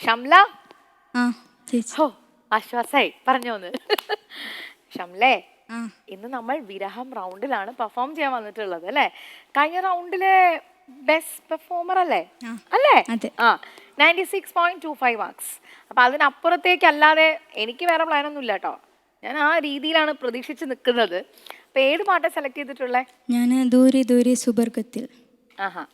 ഷംല. ഹോ, ആശ്വാസായി പറഞ്ഞോന്ന്. ഷംലേ, ഇന്ന് നമ്മൾ വിരഹം റൗണ്ടിലാണ് പെർഫോം ചെയ്യാൻ വന്നിട്ടുള്ളത് അല്ലേ? കഴിഞ്ഞ റൗണ്ടിലെ ബെസ്റ്റ് പെർഫോമർ അല്ലേ? അല്ലേ? ആ, 96.25 മാർക്സ്. അപ്പൊ അതിനപ്പുറത്തേക്കല്ലാതെ എനിക്ക് വേറെ പ്ലാനൊന്നും ഇല്ല കേട്ടോ. ഞാൻ ആ രീതിയിലാണ് പ്രതീക്ഷിച്ച് നിൽക്കുന്നത്. അപ്പൊ ഏത് പാട്ടാ സെലക്ട് ചെയ്തിട്ടുള്ളേ? ഞാൻ ദൂരെ ദൂരെ സുബർഗത്തിൽ. ആഹാ.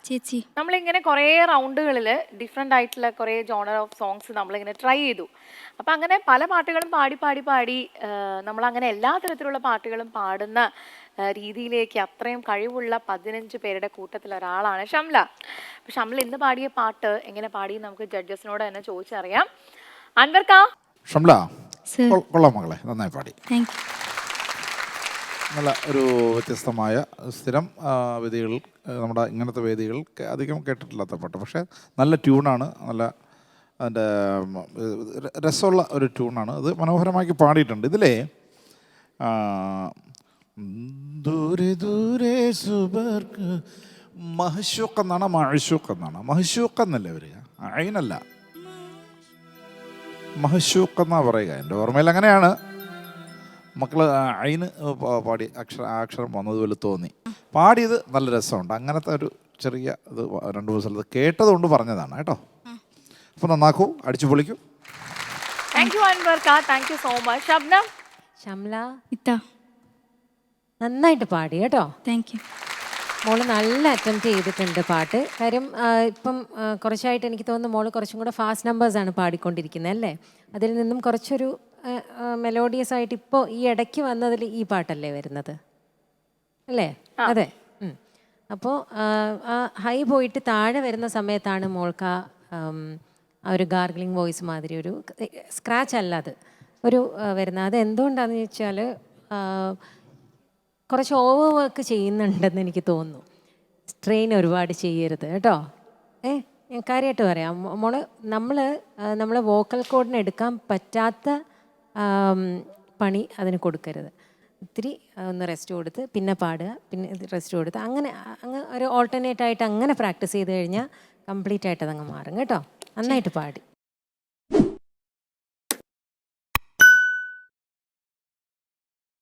ചേച്ചി. നമ്മളിങ്ങനെ കുറേ റൗണ്ടുകളിൽ ഡിഫറെൻ്റ് ആയിട്ടുള്ള കുറേ ജോണർ ഓഫ് സോങ്സ് നമ്മളിങ്ങനെ ട്രൈ ചെയ്തു. അപ്പം അങ്ങനെ പല പാട്ടുകളും പാടി നമ്മളങ്ങനെ എല്ലാ തരത്തിലുള്ള പാട്ടുകളും പാടുന്ന രീതിയിലേക്ക് അത്രയും കഴിവുള്ള 15 പേരുടെ കൂട്ടത്തിൽ ഒരാളാണ് ഷംല. അപ്പം ഷംല ഇന്ന് പാടിയ പാട്ട് എങ്ങനെ പാടി നമുക്ക് ജഡ്ജസിനോട് തന്നെ ചോദിച്ചറിയാം. അൻവർക്ക. ഷംല, സർ. കൊള്ളാം മകളെ, നന്നായി പാടി. Thank you. നല്ല ഒരു വ്യത്യസ്തമായ സ്ഥിരം വേദികൾ, നമ്മുടെ ഇങ്ങനത്തെ വേദികൾ അധികം കേട്ടിട്ടില്ലാത്ത പാട്ട്. പക്ഷേ നല്ല ട്യൂണാണ്, നല്ല അതിൻ്റെ രസമുള്ള ഒരു ട്യൂണാണ്. അത് മനോഹരമാക്കി പാടിയിട്ടുണ്ട്. ഇതിലെ ദൂരെ ദൂരെ സുബർക്ക് മഹ്ശൂഖ് എന്നാണ്, മഅ്ശൂഖ് എന്നാണ്. മഹ്ശൂഖ് എന്നല്ലേ വരിക, അയിനല്ല, മഹ്ശൂഖ് എന്നാ പറയുക. എൻ്റെ ഓർമ്മയിൽ അങ്ങനെയാണ്. മക്കൾ അയിന് പാടി അക്ഷരം വന്നതുപോലെ തോന്നി. പാടിയത് നല്ല രസമുണ്ട്. അങ്ങനത്തെ ഒരു ചെറിയ ഇത് 2-3 സ്ഥലത്ത് കേട്ടതുകൊണ്ട് പറഞ്ഞതാണ് കേട്ടോ. അപ്പോൾ നന്നാക്കൂ, അടിച്ചു പൊളിക്കൂ. താങ്ക് യു അൻവർക്ക, thank you so much. Shabnam. Shamla ഇത്താ. നന്നായിട്ട് പാടി കേട്ടോ. Thank you. മോള് നല്ല അറ്റംപ്റ്റ് ചെയ്തിട്ടുണ്ട് പാട്ട്. കാര്യം ഇപ്പം കുറച്ചായിട്ട് എനിക്ക് തോന്നുന്നു മോള് കുറച്ചും കൂടെ ഫാസ്റ്റ് നമ്പേഴ്സാണ് പാടിക്കൊണ്ടിരിക്കുന്നത് അല്ലേ. അതിൽ നിന്നും കുറച്ചൊരു മെലോഡിയസ് ആയിട്ട് ഇപ്പോൾ ഈ ഇടയ്ക്ക് വന്നതിൽ ഈ പാട്ടല്ലേ വരുന്നത് അല്ലേ? അതെ. അപ്പോൾ ആ ഹൈ പോയിട്ട് താഴെ വരുന്ന സമയത്താണ് മോൾക്ക് ആ ഒരു ഗാർഗിളിങ് വോയിസ് മാതിരി ഒരു സ്ക്രാച്ച് അല്ല അത് ഒരു വരുന്നത്. അത് എന്തുകൊണ്ടാണെന്ന് ചോദിച്ചാൽ കുറച്ച് ഓവർ വർക്ക് ചെയ്യുന്നുണ്ടെന്ന് എനിക്ക് തോന്നുന്നു. സ്ട്രെയിൻ ഒരുപാട് ചെയ്യരുത് കേട്ടോ. ഞാൻ കാര്യമായിട്ട് പറയാം, നമ്മളെ വോക്കൽ കോഡിന് എടുക്കാൻ പറ്റാത്ത പണി അതിന് കൊടുക്കരുത്. ഇത്തിരി ഒന്ന് റെസ്റ്റ് കൊടുത്ത് പിന്നെ പാടുക, പിന്നെ റെസ്റ്റ് കൊടുത്ത് അങ്ങനെ ഒരു ഓൾട്ടർനേറ്റ് ആയിട്ട് അങ്ങനെ പ്രാക്ടീസ് ചെയ്ത് കഴിഞ്ഞാൽ കംപ്ലീറ്റ് ആയിട്ട് അതങ്ങ് മാറും കേട്ടോ. നന്നായിട്ട് പാടി.